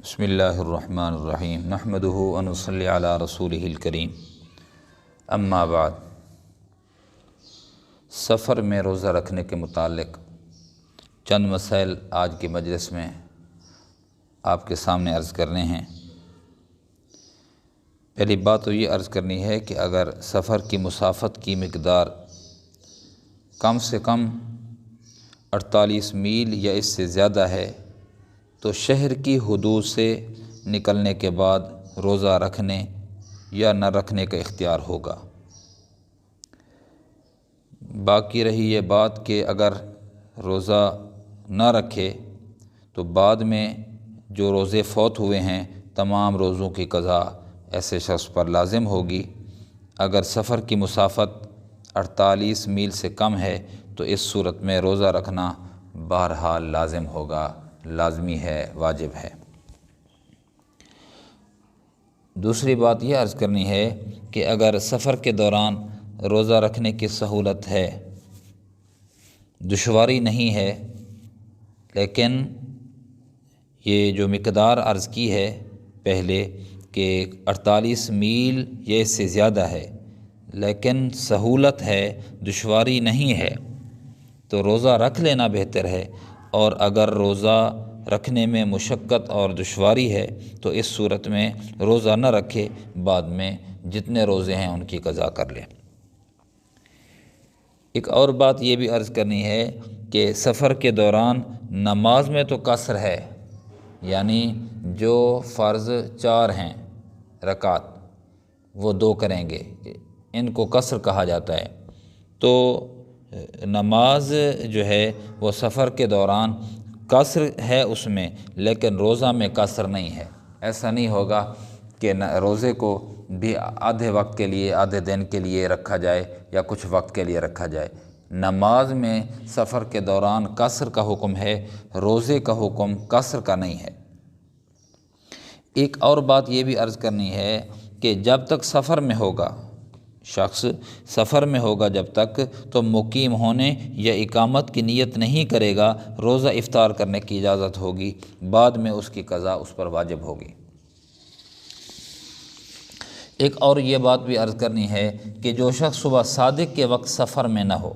بسم اللہ الرحمن الرحیم نحمدہ ونصلی علی رسولہ الکریم اما بعد۔ سفر میں روزہ رکھنے کے متعلق چند مسائل آج کے مجلس میں آپ کے سامنے عرض کرنے ہیں۔ پہلی بات تو یہ عرض کرنی ہے کہ اگر سفر کی مسافت کی مقدار کم سے کم 48 میل یا اس سے زیادہ ہے تو شہر کی حدود سے نکلنے کے بعد روزہ رکھنے یا نہ رکھنے کا اختیار ہوگا۔ باقی رہی یہ بات کہ اگر روزہ نہ رکھے تو بعد میں جو روزے فوت ہوئے ہیں تمام روزوں کی قضا ایسے شخص پر لازم ہوگی۔ اگر سفر کی مسافت 48 میل سے کم ہے تو اس صورت میں روزہ رکھنا بہرحال لازم ہوگا، لازمی ہے، واجب ہے۔ دوسری بات یہ عرض کرنی ہے کہ اگر سفر کے دوران روزہ رکھنے کی سہولت ہے، دشواری نہیں ہے، لیکن یہ جو مقدار عرض کی ہے پہلے کہ 48 میل یا اس سے زیادہ ہے لیکن سہولت ہے، دشواری نہیں ہے، تو روزہ رکھ لینا بہتر ہے۔ اور اگر روزہ رکھنے میں مشقت اور دشواری ہے تو اس صورت میں روزہ نہ رکھے، بعد میں جتنے روزے ہیں ان کی قضا کر لے۔ ایک اور بات یہ بھی عرض کرنی ہے کہ سفر کے دوران نماز میں تو قصر ہے، یعنی جو فرض 4 ہیں رکعت وہ 2 کریں گے، ان کو قصر کہا جاتا ہے۔ تو نماز جو ہے وہ سفر کے دوران قصر ہے اس میں، لیکن روزہ میں قصر نہیں ہے۔ ایسا نہیں ہوگا کہ روزے کو بھی آدھے وقت کے لیے، آدھے دن کے لیے رکھا جائے یا کچھ وقت کے لیے رکھا جائے۔ نماز میں سفر کے دوران قصر کا حکم ہے، روزے کا حکم قصر کا نہیں ہے۔ ایک اور بات یہ بھی عرض کرنی ہے کہ جب تک سفر میں ہوگا، شخص سفر میں ہوگا جب تک، تو مقیم ہونے یا اقامت کی نیت نہیں کرے گا، روزہ افطار کرنے کی اجازت ہوگی، بعد میں اس کی قضا اس پر واجب ہوگی۔ ایک اور یہ بات بھی عرض کرنی ہے کہ جو شخص صبح صادق کے وقت سفر میں نہ ہو،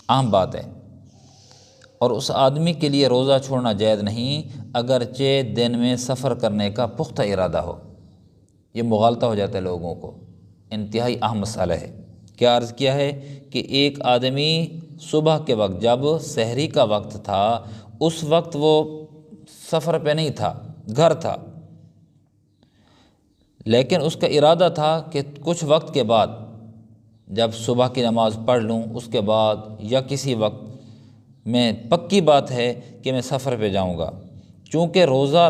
عام بات ہے، اور اس آدمی کے لیے روزہ چھوڑنا جائز نہیں اگرچہ دن میں سفر کرنے کا پختہ ارادہ ہو۔ یہ مغالطہ ہو جاتا ہے لوگوں کو، انتہائی اہم مسئلہ ہے۔ کیا عرض کیا ہے کہ ایک آدمی صبح کے وقت جب سحری کا وقت تھا اس وقت وہ سفر پہ نہیں تھا، گھر تھا، لیکن اس کا ارادہ تھا کہ کچھ وقت کے بعد جب صبح کی نماز پڑھ لوں اس کے بعد یا کسی وقت میں پکی بات ہے کہ میں سفر پہ جاؤں گا۔ چونکہ روزہ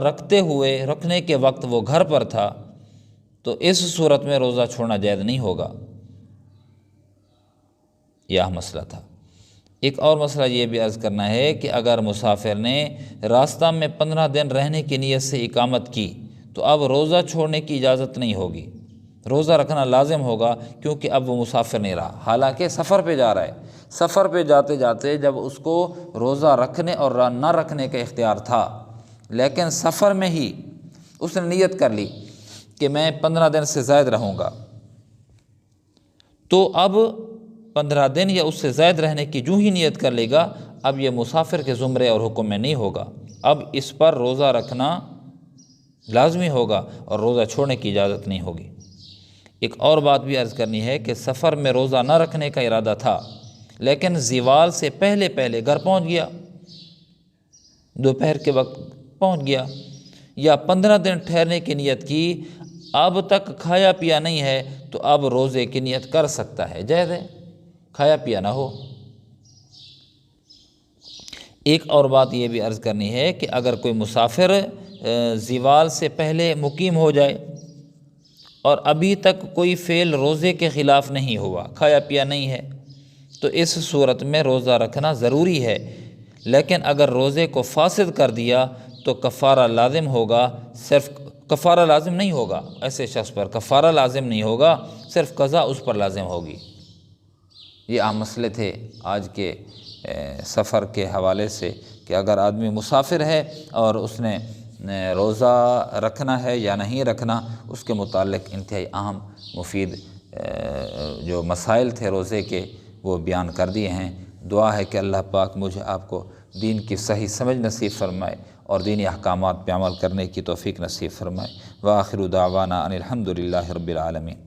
رکھنے کے وقت وہ گھر پر تھا تو اس صورت میں روزہ چھوڑنا جائز نہیں ہوگا۔ یہ مسئلہ تھا۔ ایک اور مسئلہ یہ بھی عرض کرنا ہے کہ اگر مسافر نے راستہ میں 15 دن رہنے کی نیت سے اقامت کی تو اب روزہ چھوڑنے کی اجازت نہیں ہوگی، روزہ رکھنا لازم ہوگا، کیونکہ اب وہ مسافر نہیں رہا، حالانکہ سفر پہ جا رہا ہے۔ سفر پہ جاتے جاتے جب اس کو روزہ رکھنے اور نہ رکھنے کا اختیار تھا، لیکن سفر میں ہی اس نے نیت کر لی کہ میں 15 دن سے زائد رہوں گا، تو اب 15 دن یا اس سے زائد رہنے کی جو ہی نیت کر لے گا، اب یہ مسافر کے زمرے اور حکم میں نہیں ہوگا، اب اس پر روزہ رکھنا لازمی ہوگا اور روزہ چھوڑنے کی اجازت نہیں ہوگی۔ ایک اور بات بھی عرض کرنی ہے کہ سفر میں روزہ نہ رکھنے کا ارادہ تھا لیکن زوال سے پہلے گھر پہنچ گیا، دوپہر کے وقت پہنچ گیا، یا 15 دن ٹھہرنے کی نیت کی، اب تک کھایا پیا نہیں ہے تو اب روزے کی نیت کر سکتا ہے، جائز ہے، کھایا پیا نہ ہو۔ ایک اور بات یہ بھی عرض کرنی ہے کہ اگر کوئی مسافر زوال سے پہلے مقیم ہو جائے اور ابھی تک کوئی فعل روزے کے خلاف نہیں ہوا، کھایا پیا نہیں ہے، تو اس صورت میں روزہ رکھنا ضروری ہے، لیکن اگر روزے کو فاسد کر دیا تو کفارہ لازم ہوگا، صرف کفارہ لازم نہیں ہوگا، ایسے شخص پر کفارہ لازم نہیں ہوگا، صرف قضا اس پر لازم ہوگی۔ یہ عام مسئلے تھے آج کے سفر کے حوالے سے کہ اگر آدمی مسافر ہے اور اس نے روزہ رکھنا ہے یا نہیں رکھنا، اس کے متعلق انتہائی اہم مفید جو مسائل تھے روزے کے وہ بیان کر دیے ہیں۔ دعا ہے کہ اللہ پاک مجھے آپ کو دین کی صحیح سمجھ نصیب فرمائے اور دینی احکامات پہ عمل کرنے کی توفیق نصیب فرمائے۔ وآخر دعوانا ان الحمد للہ رب العالمین۔